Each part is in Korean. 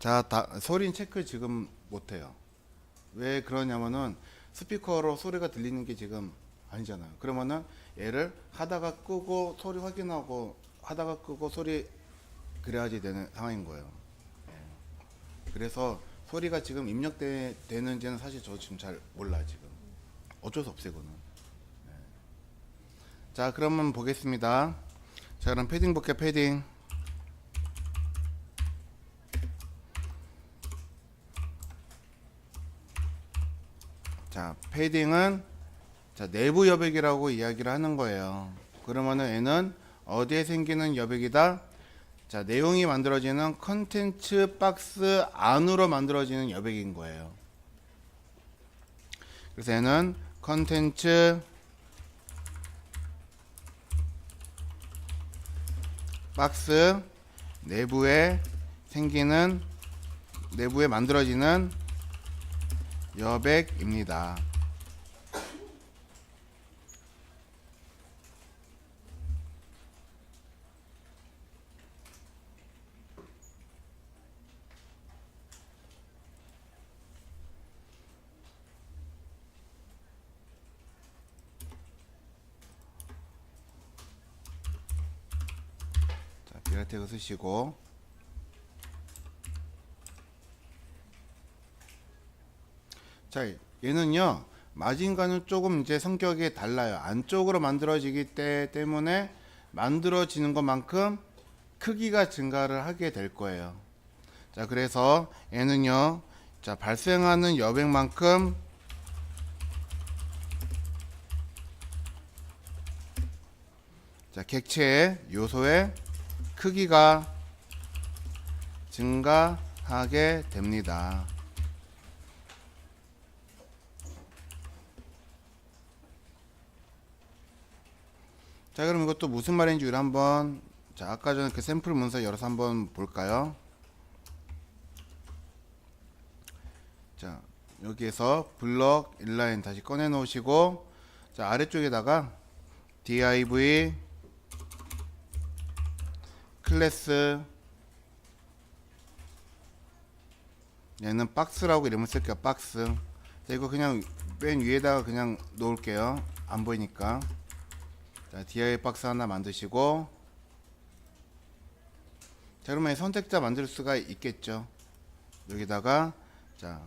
자, 소리 체크 지금 못해요. 왜 그러냐면은 스피커로 소리가 들리는 게 지금 아니잖아요. 그러면은 얘를 하다가 끄고 소리 확인하고 하다가 끄고 소리 그래야지 되는 상황인 거예요. 그래서 소리가 지금 입력되는지는 사실 저 지금 잘 몰라 지금. 어쩔 수 없어요, 이거는. 자, 그러면 보겠습니다. 자, 그럼 패딩 볼게요, 패딩. 자, 패딩은 자, 내부 여백이라고 이야기를 하는 거예요. 그러면은 얘는 어디에 생기는 여백이다? 자, 내용이 만들어지는 컨텐츠 박스 안으로 만들어지는 여백인 거예요. 그래서 얘는 컨텐츠 박스 내부에 생기는 내부에 만들어지는 여백입니다. 자, 비라텍을 쓰시고 자, 얘는요 마진과는 조금 이제 성격이 달라요. 안쪽으로 만들어지기 때문에 만들어지는 것만큼 크기가 증가를 하게 될 거예요. 자, 그래서 얘는요 자, 발생하는 여백만큼 자, 객체의 요소의 크기가 증가하게 됩니다. 자, 그럼 이것도 무슨 말인지 우리 한번 자, 아까 전에 그 샘플 문서 열어서 한번 볼까요? 자, 여기에서 블럭 인라인 다시 꺼내 놓으시고 자, 아래쪽에다가 div 클래스 얘는 박스라고 이름을 쓸게요. 박스. 자, 이거 그냥 맨 위에다가 그냥 놓을게요. 안 보이니까. 자, div 박스 하나 만드시고 자, 그러면 선택자 만들 수가 있겠죠. 여기다가 자,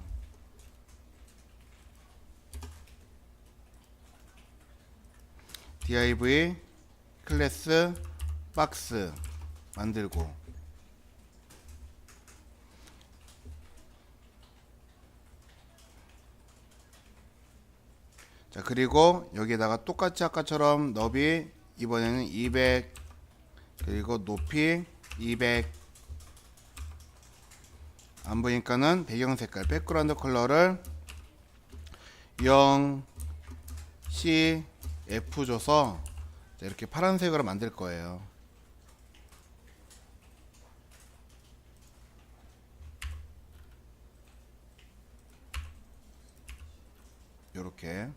div 클래스 박스 만들고 자, 그리고 여기에다가 똑같이 아까처럼 너비 이번에는 200 그리고 높이 200 안 보니까는 배경 색깔 백그라운드 컬러를 0 C F 줘서 이렇게 파란색으로 만들 거예요. 요렇게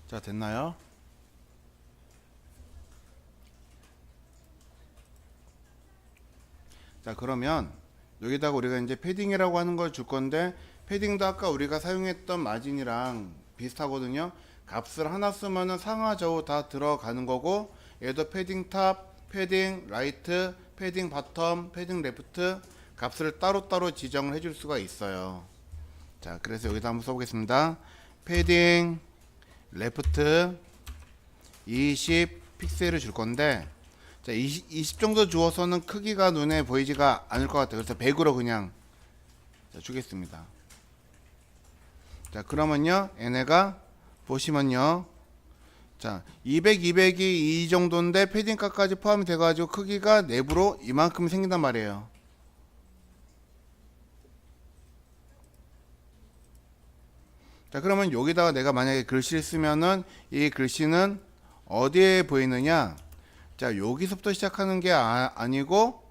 자, 됐나요? 자, 그러면 여기다가 우리가 이제 패딩이라고 하는 걸 줄 건데 패딩도 아까 우리가 사용했던 마진이랑 비슷하거든요. 값을 하나 쓰면은 상하 좌우 다 들어가는 거고 얘도 패딩 탑, 패딩 라이트, 패딩 바텀, 패딩 레프트 값을 따로따로 지정을 해줄 수가 있어요. 자, 그래서 여기다 한번 써보겠습니다. 패딩 레프트 20 픽셀을 줄 건데 자, 20 정도 주어서는 크기가 눈에 보이지가 않을 것 같아요. 그래서 100으로 그냥 자, 주겠습니다. 자, 그러면요 얘네가 보시면요 자, 200, 200이 이 정도인데 패딩값까지 포함이 돼가지고 크기가 내부로 이만큼 생긴단 말이에요. 자, 그러면 여기다가 내가 만약에 글씨를 쓰면은 이 글씨는 어디에 보이느냐? 자, 여기서부터 시작하는 게 아니고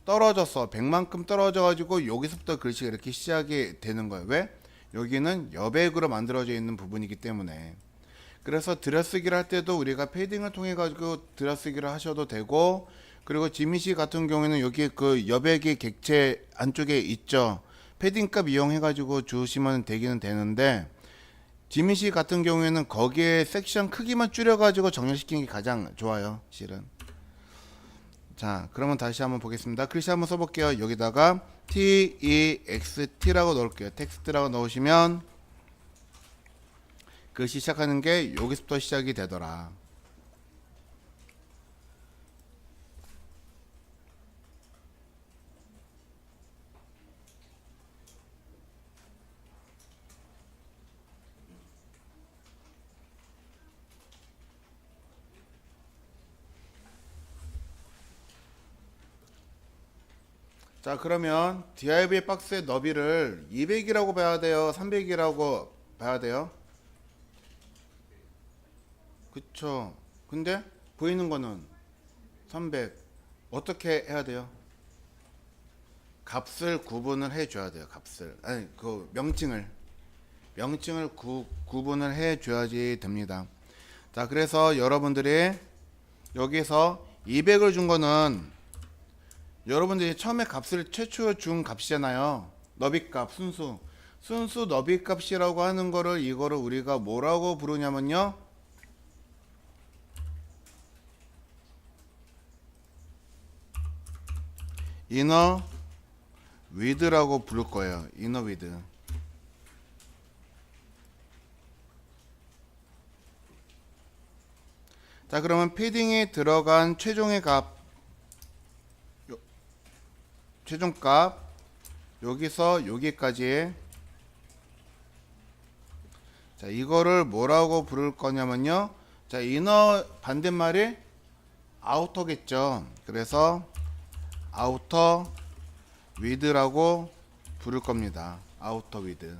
떨어져서 100만큼 떨어져 가지고 여기서부터 글씨가 이렇게 시작이 되는 거예요. 왜? 여기는 여백으로 만들어져 있는 부분이기 때문에. 그래서 들여쓰기를 할 때도 우리가 패딩을 통해 가지고 들여쓰기를 하셔도 되고, 그리고 지미씨 같은 경우에는 여기 그 여백이 객체 안쪽에 있죠. 패딩 값 이용해 가지고 주시면 되기는 되는데, 지미씨 같은 경우에는 거기에 섹션 크기만 줄여 가지고 정렬시키는 게 가장 좋아요, 실은. 자, 그러면 다시 한번 보겠습니다. 글씨 한번 써볼게요. 여기다가 TEXT라고 넣을게요. 텍스트라고 넣으시면 글씨 시작하는 게 여기서부터 시작이 되더라. 자, 그러면 div 박스의 너비를 200이라고 봐야 돼요, 300이라고 봐야 돼요? 그쵸. 근데 보이는 거는 300. 어떻게 해야 돼요? 값을 구분을 해 줘야 돼요. 값을, 아니 그 명칭을 구분을 해 줘야지 됩니다. 자, 그래서 여러분들이 여기서 200을 준 거는 여러분들이 처음에 값을 최초 준 값이잖아요. 너비값, 순수 너비값이라고 하는 거를, 이거를 우리가 뭐라고 부르냐면요, 이너 위드라고 부를 거예요. 이너 위드. 자, 그러면 패딩이 들어간 최종의 값, 최종값 여기서 여기까지. 자, 이거를 뭐라고 부를 거냐면요, 자, 이너 반대말이 아우터겠죠. 그래서 아우터 위드라고 부를 겁니다. 아우터 위드.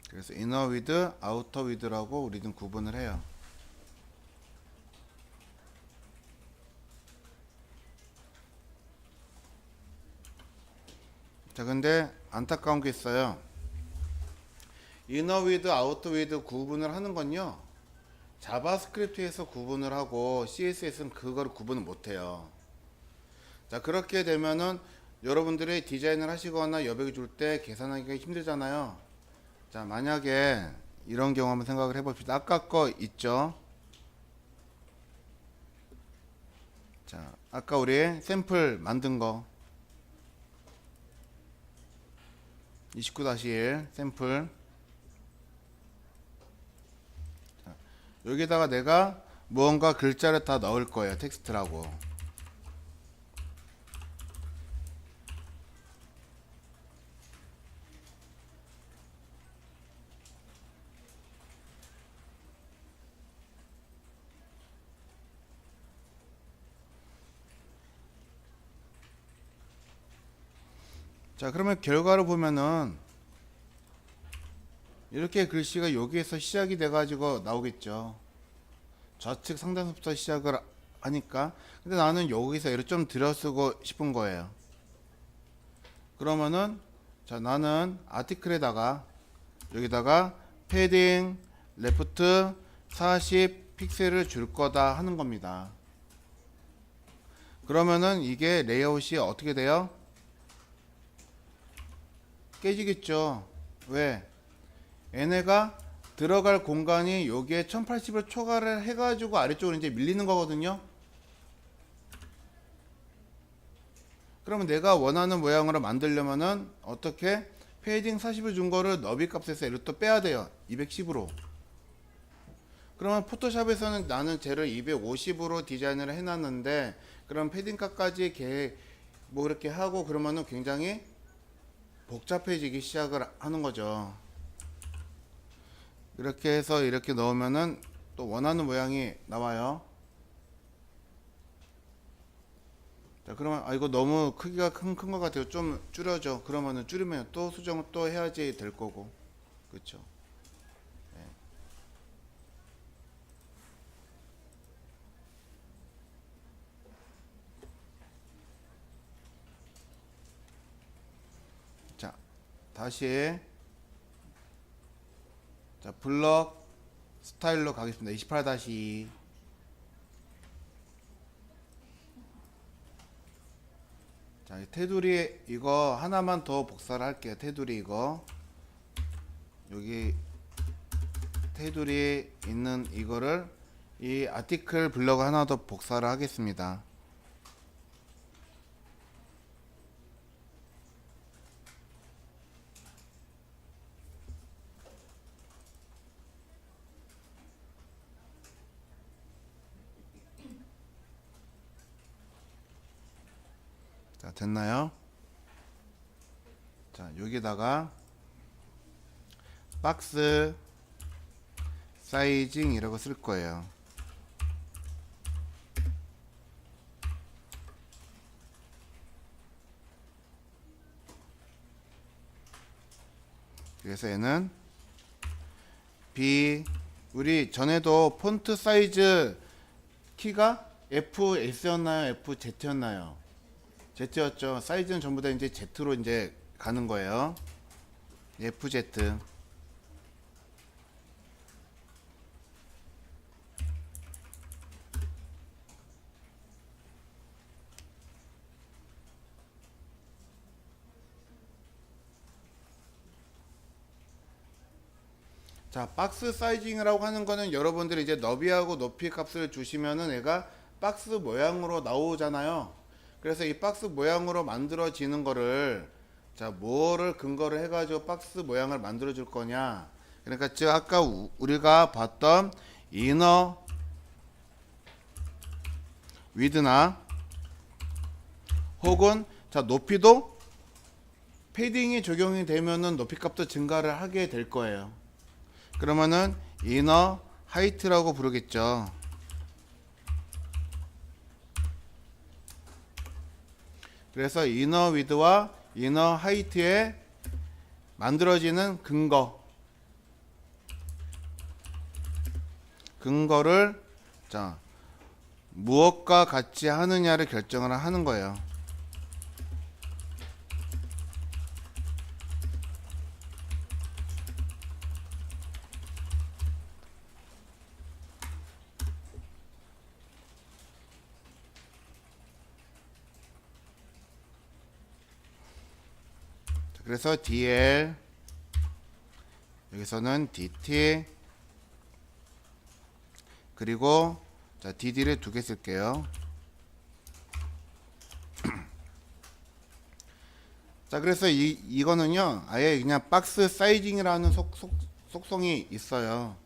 그래서 이너 위드, 아우터 위드라고 우리는 구분을 해요. 자, 근데 안타까운 게 있어요. 이너 위드, 아우터 위드 구분을 하는 건요, 자바스크립트에서 구분을 하고 CSS는 그걸 구분을 못해요. 자, 그렇게 되면은 여러분들이 디자인을 하시거나 여백을 줄 때 계산하기가 힘들잖아요. 자, 만약에 이런 경우 한번 생각을 해봅시다. 아까 거 있죠? 자, 아까 우리 샘플 만든 거 29-1 샘플. 자, 여기다가 내가 무언가 글자를 다 넣을 거예요. 텍스트라고. 자, 그러면 결과를 보면은 이렇게 글씨가 여기에서 시작이 돼 가지고 나오겠죠. 좌측 상단부터 시작을 하니까. 근데 나는 여기서 얘를 좀 들여쓰고 싶은 거예요. 그러면은, 자, 나는 아티클에다가 여기다가 패딩 레프트 40 픽셀을 줄 거다 하는 겁니다. 그러면은 이게 레이아웃이 어떻게 돼요? 깨지겠죠. 왜? 얘네가 들어갈 공간이 여기에 1080을 초과를 해가지고 아래쪽으로 이제 밀리는 거거든요. 그러면 내가 원하는 모양으로 만들려면은 어떻게, 패딩 40을 준 거를 너비 값에서 얘를 또 빼야 돼요. 210으로. 그러면 포토샵에서는 나는 쟤를 250으로 디자인을 해놨는데, 그럼 패딩 값까지 뭐 이렇게 하고 그러면은 굉장히 복잡해지기 시작을 하는 거죠. 이렇게 해서 이렇게 넣으면은 또 원하는 모양이 나와요. 자, 그러면 이거 너무 크기가 큰 것 같아요. 좀 줄여줘. 그러면은 줄이면 또 수정을 또 해야지 될 거고, 그렇죠? 자, 다시 자 블럭 스타일로 가겠습니다. 28-2. 자, 테두리 이거 하나만 더 복사를 할게요. 테두리 이거 여기 테두리에 있는 이거를 이 아티클 블럭 하나 더 복사를 하겠습니다. 자, 됐나요? 자, 여기다가 박스 사이징이라고 쓸 거예요. 그래서 얘는 우리 전에도 폰트 사이즈 키가 FS였나요? FZ였나요? Z였죠. 사이즈는 전부 다 이제 Z로 이제 가는 거예요. FZ. 자, 박스 사이징이라고 하는 거는 여러분들이 이제 너비하고 높이 값을 주시면은 얘가 박스 모양으로 나오잖아요. 그래서 이 박스 모양으로 만들어지는 거를 자, 뭐를 근거를 해가지고 박스 모양을 만들어 줄 거냐. 그러니까 즉 아까 우리가 봤던 이너 위드나 혹은 자, 높이도 패딩이 적용이 되면은 높이 값도 증가를 하게 될 거예요. 그러면은 이너 하이트라고 부르겠죠. 그래서 이너 위드와 이너 하이트에 만들어지는 근거를 자, 무엇과 같이 하느냐를 결정을 하는 거예요. 그래서 DL 여기서는 DT 그리고 자 DD를 두 개 쓸게요. 자, 그래서 이거는요 아예 그냥 박스 사이징이라는 속성이 있어요.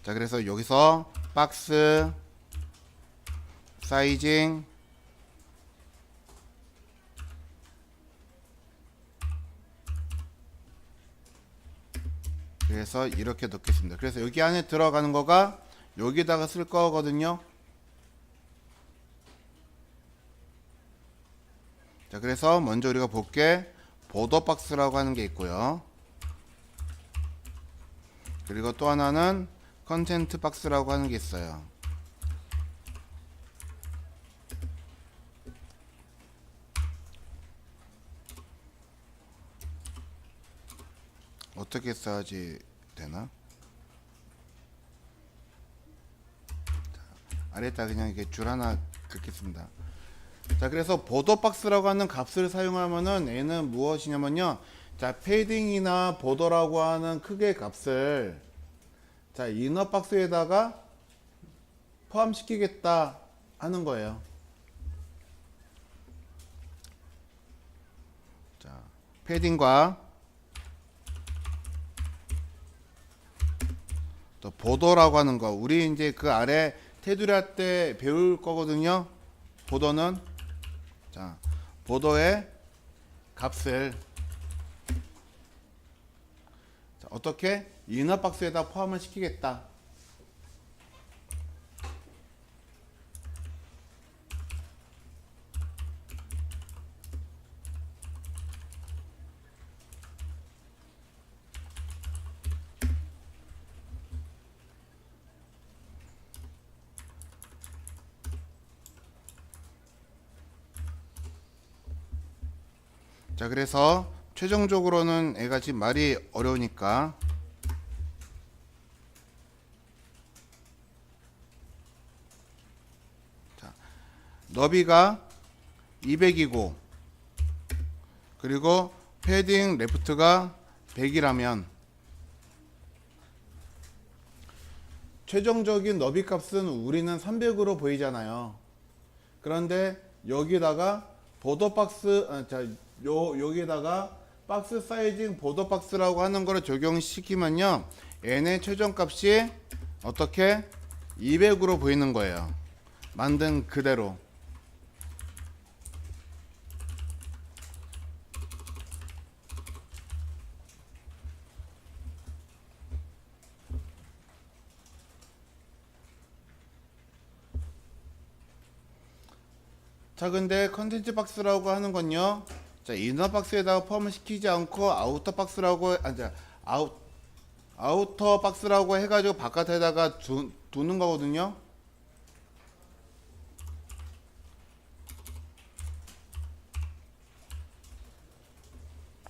자, 그래서 여기서 박스 사이징 그래서 이렇게 넣겠습니다. 그래서 여기 안에 들어가는 거가 여기다가 쓸 거거든요. 자, 그래서 먼저 우리가 볼게 보더 박스라고 하는 게 있고요. 그리고 또 하나는 컨텐트 박스라고 하는 게 있어요. 어떻게 써야지 되나? 아래에다 그냥 이렇게 줄 하나 긋겠습니다. 자, 그래서 보더 박스라고 하는 값을 사용하면은 얘는 무엇이냐면요. 자, 패딩이나 보더라고 하는 크기의 값을 자, 이너 박스에다가 포함시키겠다 하는 거예요. 자, 패딩과 또 보더라고 하는 거 우리 이제 그 아래 테두리 할 때 배울 거거든요. 보더는 자, 보더의 값을 어떻게 이너 박스에다 포함을 시키겠다. 자, 그래서 최종적으로는 애가 지금 말이 어려우니까, 자, 너비가 200이고 그리고 패딩 레프트가 100이라면 최종적인 너비 값은 우리는 300으로 보이잖아요. 그런데 여기다가 보더 박스, 여기다가 박스 사이징 보더 박스라고 하는 거를 적용시키면요, n의 최종 값이 어떻게 200으로 보이는 거예요. 만든 그대로. 자, 근데 컨텐츠 박스라고 하는 건요, 자, 이너 박스에다가 포함을 시키지 않고 아우터 박스라고, 아우터 박스라고 해가지고 바깥에다가 두는 거거든요.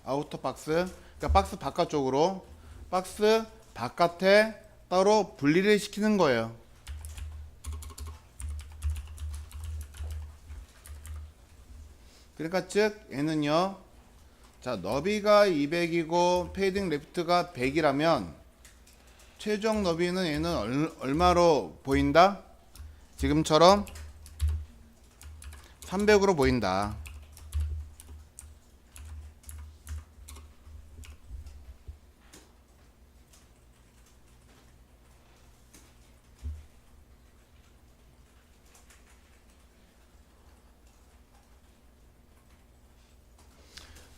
아우터 박스, 그러니까 박스 바깥쪽으로, 박스 바깥에 따로 분리를 시키는 거예요. 그러니까 즉 얘는요, 자, 너비가 200이고 패딩 레프트가 100이라면 최종 너비는 얘는 얼마로 보인다? 지금처럼 300으로 보인다.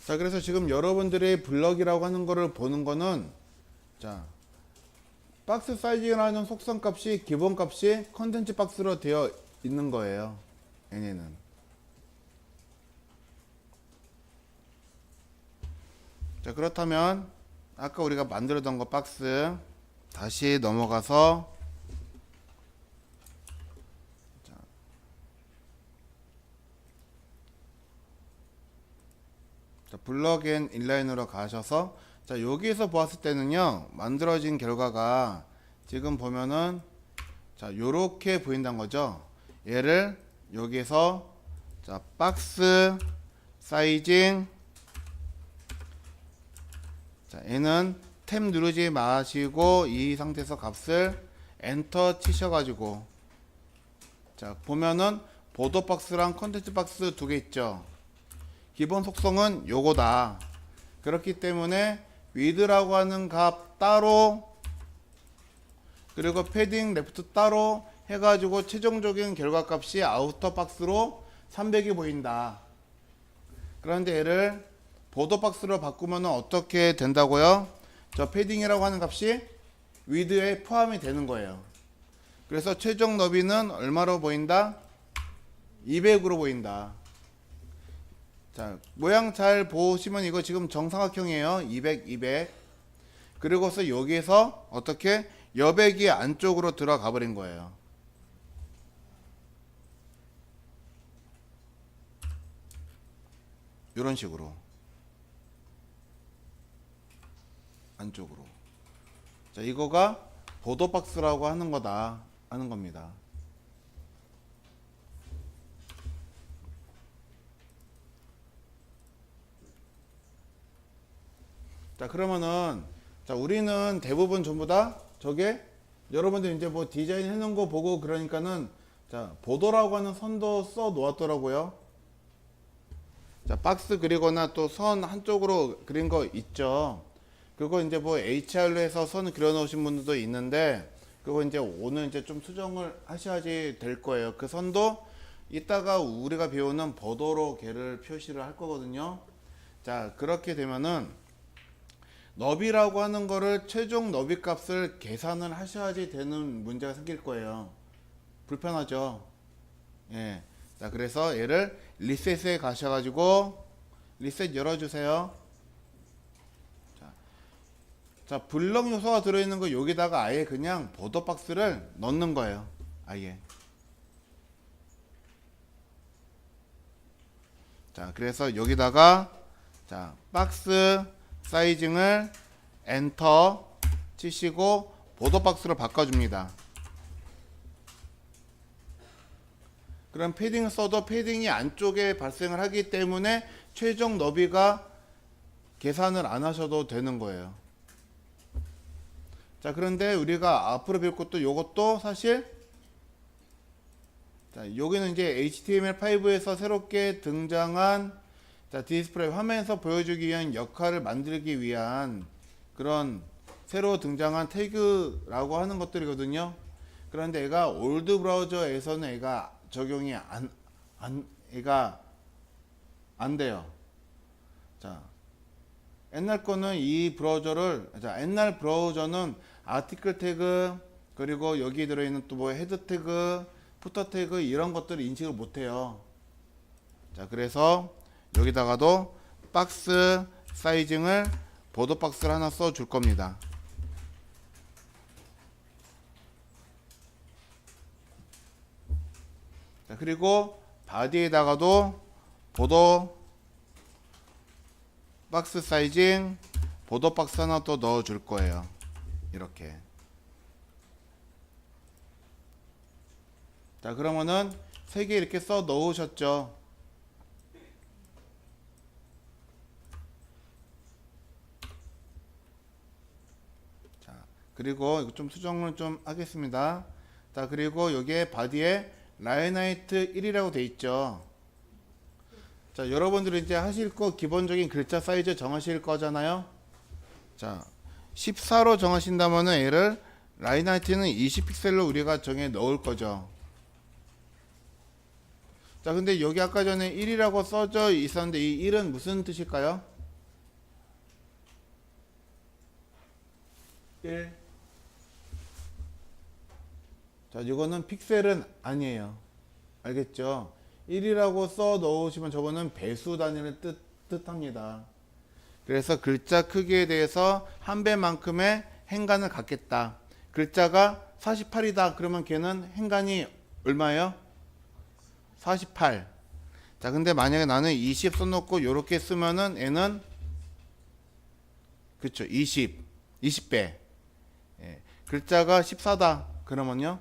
자, 그래서 지금 여러분들의 블럭이라고 하는 거를 보는 거는, 자, 박스 사이즈라는 속성 값이 기본 값이 컨텐츠 박스로 되어 있는 거예요. 얘네는. 자, 그렇다면 아까 우리가 만들었던 거 박스 다시 넘어가서, 자, 블럭 앤 인라인으로 가셔서, 자, 여기에서 보았을 때는요, 만들어진 결과가 지금 보면은, 자, 요렇게 보인다는 거죠. 얘를 여기서, 자, 박스 사이징, 자, 얘는 탭 누르지 마시고 이 상태에서 값을 엔터 치셔가지고, 자, 보면은 보더 박스랑 컨텐츠 박스 두 개 있죠. 기본 속성은 요거다. 그렇기 때문에 위드라고 하는 값 따로, 그리고 패딩 레프트 따로 해가지고 최종적인 결과값이 아우터 박스로 300이 보인다. 그런데 얘를 보더 박스로 바꾸면 어떻게 된다고요? 저 패딩이라고 하는 값이 위드에 포함이 되는 거예요. 그래서 최종 너비는 얼마로 보인다? 200으로 보인다. 자, 모양 잘 보시면 이거 지금 정사각형이에요. 200, 200. 그리고서 여기에서 어떻게 여백이 안쪽으로 들어가 버린 거예요. 이런 식으로 안쪽으로. 자, 이거가 보더 박스라고 하는 거다 하는 겁니다. 자, 그러면은, 자, 우리는 대부분 전부 다 저게 여러분들 이제 뭐 디자인 해놓은 거 보고 그러니까는, 자, 보더라고 하는 선도 써 놓았더라고요. 자, 박스 그리거나 또 선 한쪽으로 그린 거 있죠. 그거 이제 뭐 HR로 해서 선 그려 놓으신 분들도 있는데, 그거 이제 오늘 이제 좀 수정을 하셔야지 될 거예요. 그 선도 이따가 우리가 배우는 보더로 걔를 표시를 할 거거든요. 자, 그렇게 되면은 너비라고 하는 거를 최종 너비 값을 계산을 하셔야지 되는 문제가 생길 거예요. 불편하죠. 예. 자, 그래서 얘를 리셋에 가셔가지고 리셋 열어주세요. 자, 블럭 요소가 들어있는 거 여기다가 아예 그냥 보더 박스를 넣는 거예요. 아예. 자, 그래서 여기다가 자, 박스 사이징을 엔터 치시고 보더 박스로 바꿔줍니다. 그럼 패딩을 써도 패딩이 안쪽에 발생을 하기 때문에 최종 너비가 계산을 안 하셔도 되는 거예요. 자, 그런데 우리가 앞으로 배울 것도 요것도 사실 자, 여기는 이제 HTML5에서 새롭게 등장한 자, 디스플레이 화면에서 보여주기 위한 역할을 만들기 위한 그런 새로 등장한 태그라고 하는 것들이거든요. 그런데 얘가 올드 브라우저에서는 얘가 적용이 얘가 안 돼요. 자, 옛날 거는 이 브라우저를 자, 옛날 브라우저는 아티클 태그 그리고 여기 들어있는 또 뭐 헤드 태그 푸터 태그 이런 것들을 인식을 못해요. 자, 그래서 여기다가도 박스 사이징을 보더 박스를 하나 써 줄 겁니다. 자, 그리고 바디에다가도 보더 박스 사이징 보더 박스 하나 또 넣어 줄 거예요. 이렇게. 자, 그러면은 3개 이렇게 써 넣으셨죠. 자, 그리고 이거 좀 수정을 좀 하겠습니다. 자, 그리고 여기에 바디에 라인하이트 1이라고 돼 있죠. 자, 여러분들이 이제 하실 거 기본적인 글자 사이즈 정하실 거잖아요. 자, 14로 정하신다면은 얘를 라인하이트는 20픽셀로 우리가 정해 넣을 거죠. 자, 근데 여기 아까 전에 1이라고 써져 있었는데 이 1은 무슨 뜻일까요? 1. 자, 이거는 픽셀은 아니에요. 알겠죠? 1이라고 써 넣으시면 저거는 배수 단위를 뜻합니다. 그래서 글자 크기에 대해서 한 배만큼의 행간을 갖겠다. 글자가 48이다. 그러면 걔는 행간이 얼마예요? 48. 자, 근데 만약에 나는 20 써놓고 요렇게 쓰면은 얘는 그쵸 20배. 예. 글자가 14다. 그러면요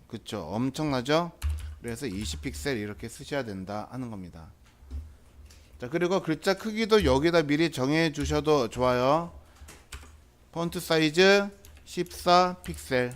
그쵸 엄청나죠. 그래서 20픽셀 이렇게 쓰셔야 된다 하는 겁니다. 자, 그리고 글자 크기도 여기다 미리 정해 주셔도 좋아요. 폰트 사이즈 14픽셀.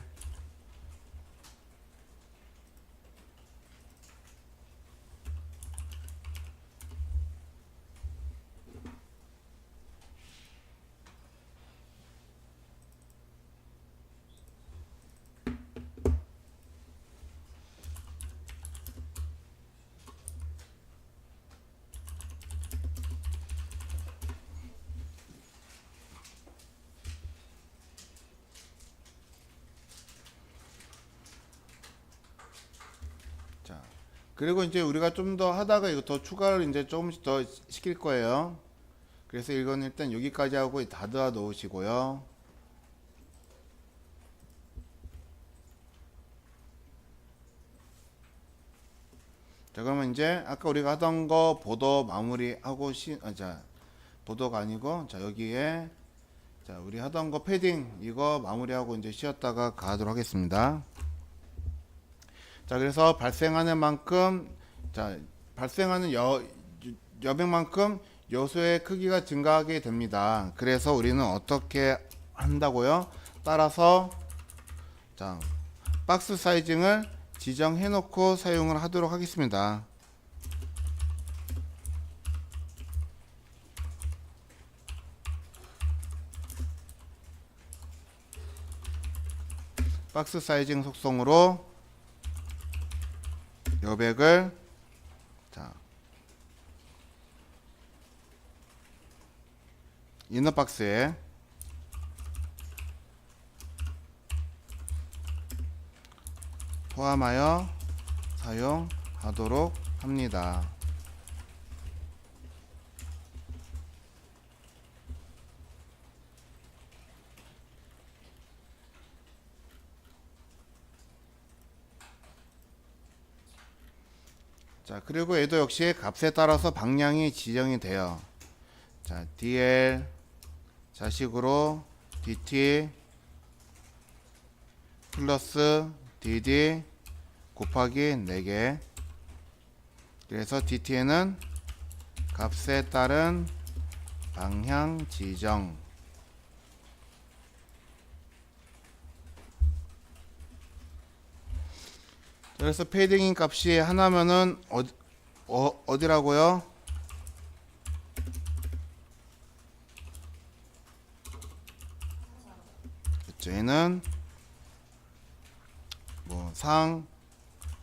자, 그리고 이제 우리가 좀 더 하다가 이거 더 추가를 이제 조금씩 더 시킬 거예요. 그래서 이건 일단 여기까지 하고 닫아 놓으시고요. 자, 그러면 이제 아까 우리가 하던 거 보도 마무리하고 자, 보도가 아니고 자, 여기에 자, 우리 하던 거 패딩 이거 마무리하고 이제 쉬었다가 가도록 하겠습니다. 자, 그래서 발생하는 만큼 자, 발생하는 여백만큼 요소의 크기가 증가하게 됩니다. 그래서 우리는 어떻게 한다고요? 따라서 자, 박스 사이징을 지정해 놓고 사용을 하도록 하겠습니다. 박스 사이징 속성으로 여백을 자 이너박스에 포함하여 사용하도록 합니다. 자, 그리고 얘도 역시 값에 따라서 방향이 지정이 돼요. 자, dl 자식으로 dt 플러스 dd 곱하기 4개. 그래서 dt에는 값에 따른 방향 지정. 그래서 패딩인 값이 하나면은 어디라고요? 그쵸, 얘는 뭐 상,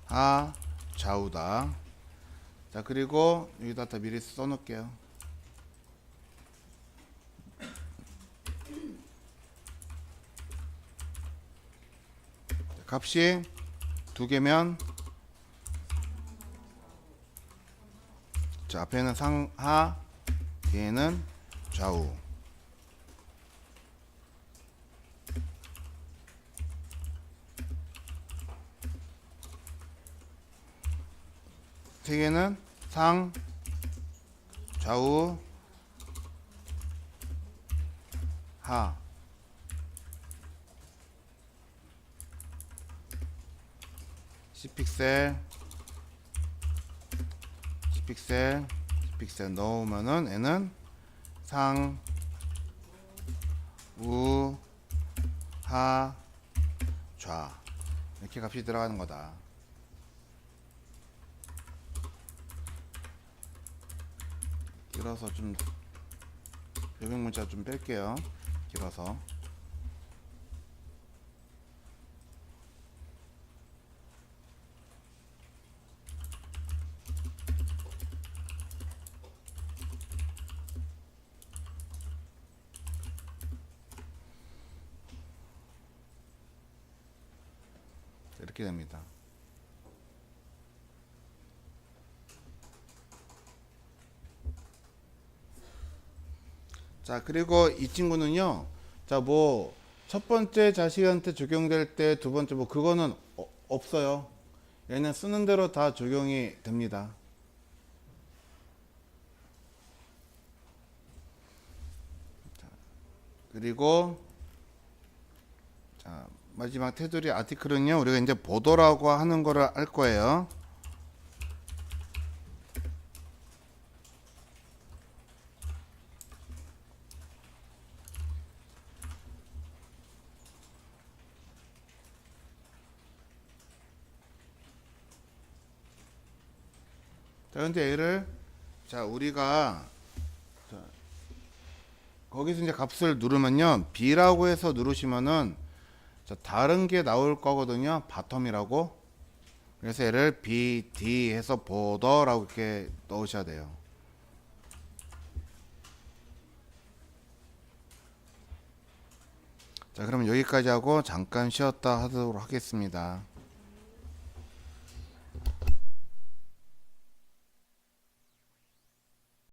하, 좌우다. 자, 그리고 여기다 다 미리 써놓을게요. 값이 두 개면, 자, 앞에는 상하, 뒤에는 좌우. 세 개는 상, 좌우, 하. 10픽셀, 10픽셀, 10픽셀 넣으면은 얘는 상, 우, 하, 좌. 이렇게 값이 들어가는 거다. 길어서 좀 요명 문자 좀 뺄게요. 길어서. 이렇게 됩니다. 자, 그리고 이 친구는요. 자, 뭐 첫 번째 자식한테 적용될 때 두 번째 뭐 그거는 없어요. 얘는 쓰는 대로 다 적용이 됩니다. 자, 그리고 자, 마지막 테두리 아티클은요. 우리가 이제 보도라고 하는 거를 알 거예요. 자, 근데 얘를 자, 우리가 자, 거기서 이제 값을 누르면요. B라고 해서 누르시면은 자, 다른 게 나올 거거든요. 바텀이라고. 그래서 얘를 B, D 해서 보더라고 이렇게 넣으셔야 돼요. 자, 그러면 여기까지 하고 잠깐 쉬었다 하도록 하겠습니다.